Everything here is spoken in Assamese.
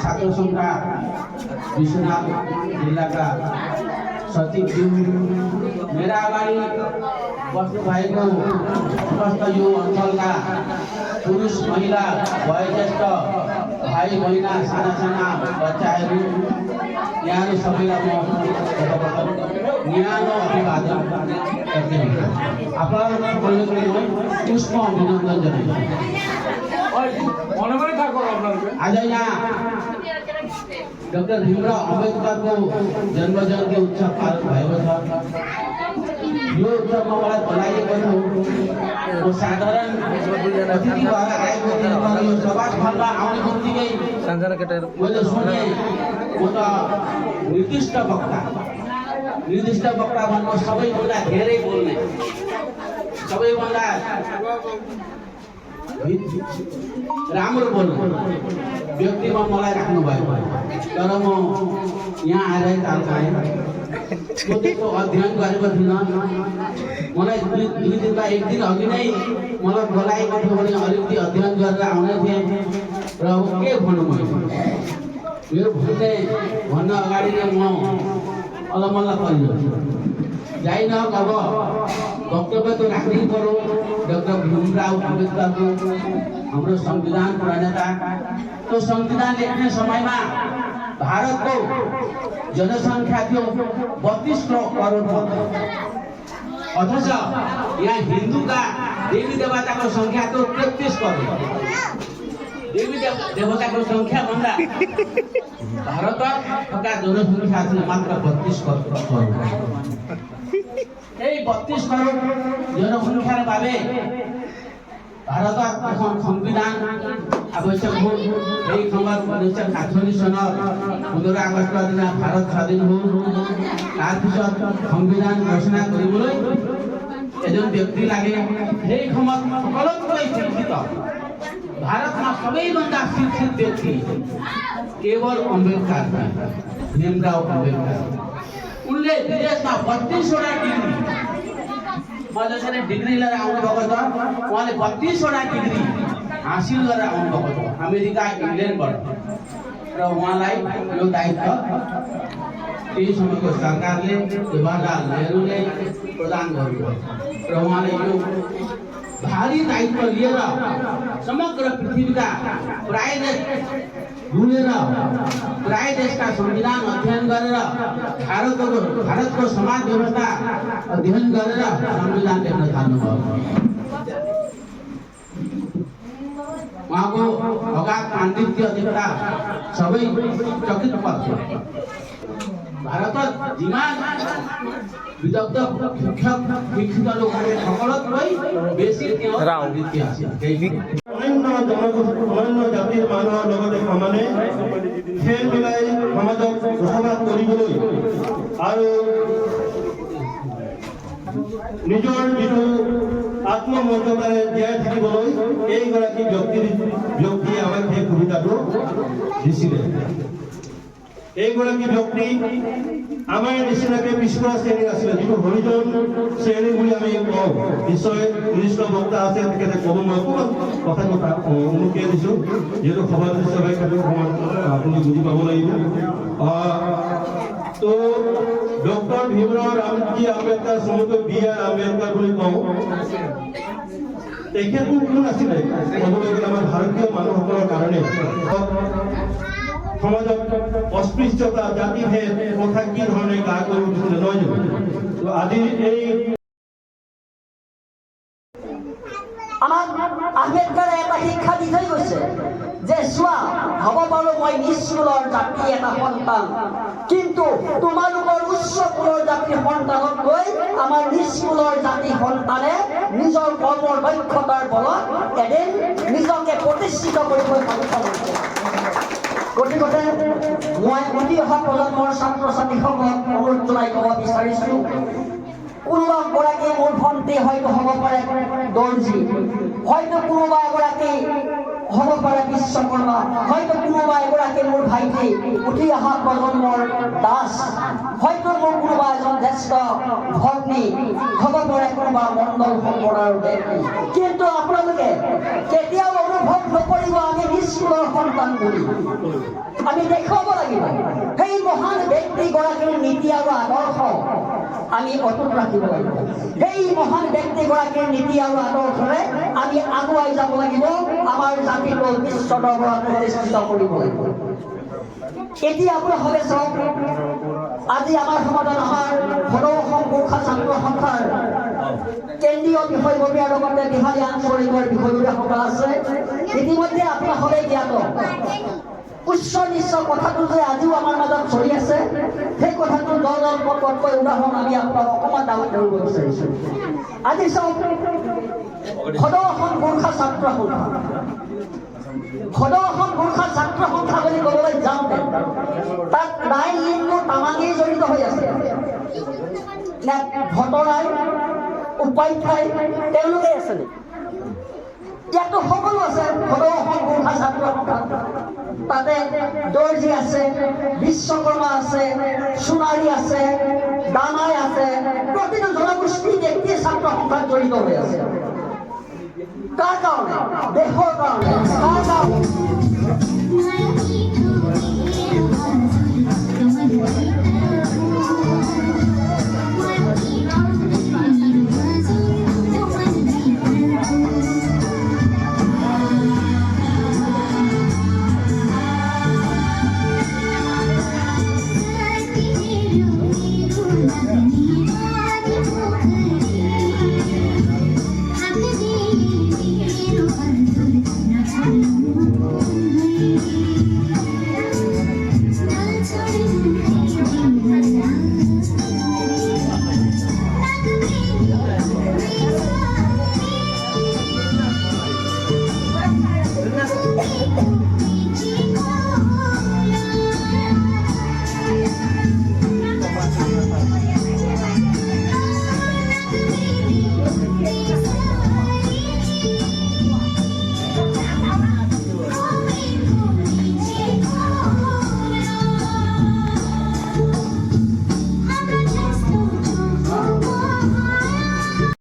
छात्र संघ का विश्वनाथ जिला का सचिव मेरा अगाडि बस्नु भएको समस्त यो अञ्चलका पुरुष महिला वयोज्येष्ठ भाइ बहिनी साना साना बच्चाहरू यहाँहरू सबैलाई म न्यानो अभिवादन गर्दै हुन्छु। आपणाहरू पुष्प अभिनन्दन जनाउँछु। आज यहाँ डाक्टर भीमराव अम्बेडकरको जन्म जयन्ती उत्सव पालन भएको छ। यो उत्सवमा मलाई बोलाइएको थियो। साधारण अतिथि भएर आएको थियो। यो सभा स्थलमा आउने बित्तिकै मैले सुने म त निर्दिष्ट वक्ता भन्नु सबैभन्दा धेरै बोल्ने सबैभन्दा राम्रो बोल्ने व्यक्तिमा मलाई राख्नु भएको तर म यहाँ आएर ताल खाएँ। म त्यसको अध्ययन गरेको थिइनँ। मलाई दुई दिनमा एक दिन अघि नै मलाई बोलाएको थियो भने अलिकति अध्ययन गरेर आउने थिएँ र के भन्नु मेरो भन्न अगाडि नै म अलमल्ल परियो जाइन। अब वक्तव्य त राख्नै पर्यो। डाक्टर भीमराव अम्बेडकरको हाम्रो संविधान प्रणेता त्यो संविधान लेख्ने समयमा भारतको जनसङ्ख्या थियो 32 करोड अथच यहाँ हिन्दूका देवी देवताको संख्या थियो 33 करोड। देवी देवताको संख्या भन्दा भारतका जनसङ्ख्या थियो मात्र 32 करोड। यही 32 करोड जनसङ्ख्यार भावे भारत संविधान आवश्यक हो। यही खबर 1948 सनर 15 আগষ্ট দিনা भारत স্বাধীন হল। তাৰপিছত সংবিধান ঘোষণা কৰিবলৈ এজন ব্যক্তি লাগে। সেই সময়ত সকলোতকৈ শিক্ষিত भारतमा सबैभन्दा शिक्षित व्यक्ति केवल अम्बेडकर भीमराव अम्बेडकर। उनले विदेशमा 32 वटा डिग्री म जसरी डिग्री लिएर आउनुभएको छ उहाँले 32 वटा डिग्री हासिल गरेर आउनुभएको छ अमेरिका इङ्ल्यान्डबाट। र उहाँलाई यो दायित्व त्यही समयको सरकारले जवाहरलाल नेहरूले प्रदान गर्नुभयो र उहाँले यो भारी दायित्व लिएर समग्र पृथ्वीका प्राय देश घुमेर प्राय देशका संविधान अध्ययन गरेर भारतको समाज व्यवस्था अध्ययन गरेर संविधान लेख्न थाल्नुभयो। उहाँको अगाध पाण्डित्य देख्दा सबै चकित पर्छ। भारतत जिमान विदग्ध शिक्षक शिक्षित लोकहरूले সকলোতকৈ বেছি তেওঁ পাণ্ডিত্য আছে। অন্যান্য জাতিৰ মানুহৰ লগতে সমানে খেল মিলাই সমাজক বসবাস কৰিবলৈ আৰু নিজৰ যিটো আত্মমৰ্যাদাৰে জীয়াই থাকিবলৈ এইগৰাকী ব্যক্তিয়ে আমাক সেই সুবিধাটো দিছিলে। এইগৰাকী ব্যক্তি আমাৰ নিচিনাকৈ পিছপৰা শ্ৰেণীৰ আছিলে, যিটো হৰিজন শ্ৰেণী বুলি আমি কওঁ। নিশ্চয় নিৰ্দিষ্ট বক্তা আছে, তেখেতে ক'ব। মই অকণমান কথাটো উনুকিয়াই দিছোঁ, যিহেতু সভাপতি সভাই অকণমান আপুনি বুজি পাব লাগিব। তো ডক্টৰ ভীমৰাও ৰামজী আম্বেদকাৰ চমুকৈ BR আম্বেদকাৰ বুলি কওঁ। তেখেতো কোন আছিলে ক'বলৈ গ'লে আমাৰ ভাৰতীয় মানুহসকলৰ কাৰণে সমাজত অস্পৃশ্যতা জাতিভেদ কথা কি ধৰণে গা কৰি উঠিছিলে নহয় জানো। তো আজি এই আমাক আম্বেদকাৰে এটা শিক্ষা দি থৈ গৈছে যে চোৱা হ'ব পাৰোঁ মই নিষ্কুলৰ জাতিৰ এটা সন্তান, কিন্তু তোমালোকৰ উচ্চ কুলৰ জাতিৰ সন্তানতকৈ আমাৰ নিষ্কুলৰ জাতি সন্তানে নিজৰ কৰ্মৰ দক্ষতাৰ বলত এদিন নিজকে প্ৰতিষ্ঠিত কৰিবলৈ সক্ষম হৈছে। গতিকে মই উঠি অহা প্ৰজন্মৰ ছাত্ৰ ছাত্ৰীসকলক অনুৰোধ জনাই ক'ব বিচাৰিছোঁ, কোনোবা গৰাকী মোৰ ভণ্টি হয়তো হ'ব পাৰে দৰ্জী, হয়তো কোনোবা এগৰাকী হ'ব পাৰে বিশ্বকৰ্মা, হয়তো কোনোবা এগৰাকী মোৰ ভাইটি উঠি অহা প্ৰজন্মৰ দাস, হয়তো মোৰ কোনোবা এজন জ্যেষ্ঠ ভগ্নী, হ'ব পাৰে কোনোবা মণ্ডল সম্প্ৰদায়ৰ ব্যক্তি। কিন্তু আপোনালোকে কেতিয়াও অনুভৱ নকৰিব আমি নিষ্কুলৰ সন্তান বুলি। আমি দেখুৱাব লাগিব সেই মহান ব্যক্তিগৰাকীৰ নীতি আৰু আদৰ্শ আমি অটুট ৰাখিব লাগিব। সেই মহান ব্যক্তিগৰাকীৰ নীতি আৰু আদৰ্শৰে আমি আগুৱাই যাব লাগিব, আমাৰ জাতিটোক বিশ্ব দৰবাৰত প্ৰতিষ্ঠিত কৰিব লাগিব। এতিয়া আপোনালোকে চাওক, আজি আমাৰ সমাজত আমাৰ সদৌ অসম গোৰ্খা ছাত্ৰ সন্থাৰ কেন্দ্ৰীয় বিষয়ববীয়াৰ লগতে বিহালী আঞ্চলিকৰ বিষয়ববীয়াসকল আছে। ইতিমধ্যে আপোনালোকে জ্ঞাত উচ্চ নিচ্চ কথাটো যে আজিও আমাৰ মাজত চলি আছে, সেই কথাটো দল পটকৈ উদাহৰণ আমি আপোনাক অকণমান দাঙি ধৰিব বিচাৰিছোঁ। আজি চাওক, সদৌ অসম গোৰ্খা ছাত্ৰ সন্থা, সদৌ অসম গোৰ্খা ছাত্ৰ সন্থা বুলি ক'বলৈ যাওঁতে তাত ৰাইন লিংগো তামাঙেই জড়িত হৈ আছে নে ভটৰাই, উপাধ্যায় তেওঁলোকে আছে নেকি? ইয়াতো সকলো আছে সদৌ অসম গোৰ্খা ছাত্ৰ সন্থা। তাতে দৰ্জী আছে, বিশ্বকৰ্মা আছে, সোণাৰী আছে, দানাই আছে, প্ৰতিটো জনগোষ্ঠী ব্যক্তিয়ে ছাত্ৰ সন্থাত জড়িত হৈ আছে। কাৰ কাৰণে? দেশৰ কাৰণে। কাৰ কাৰণে?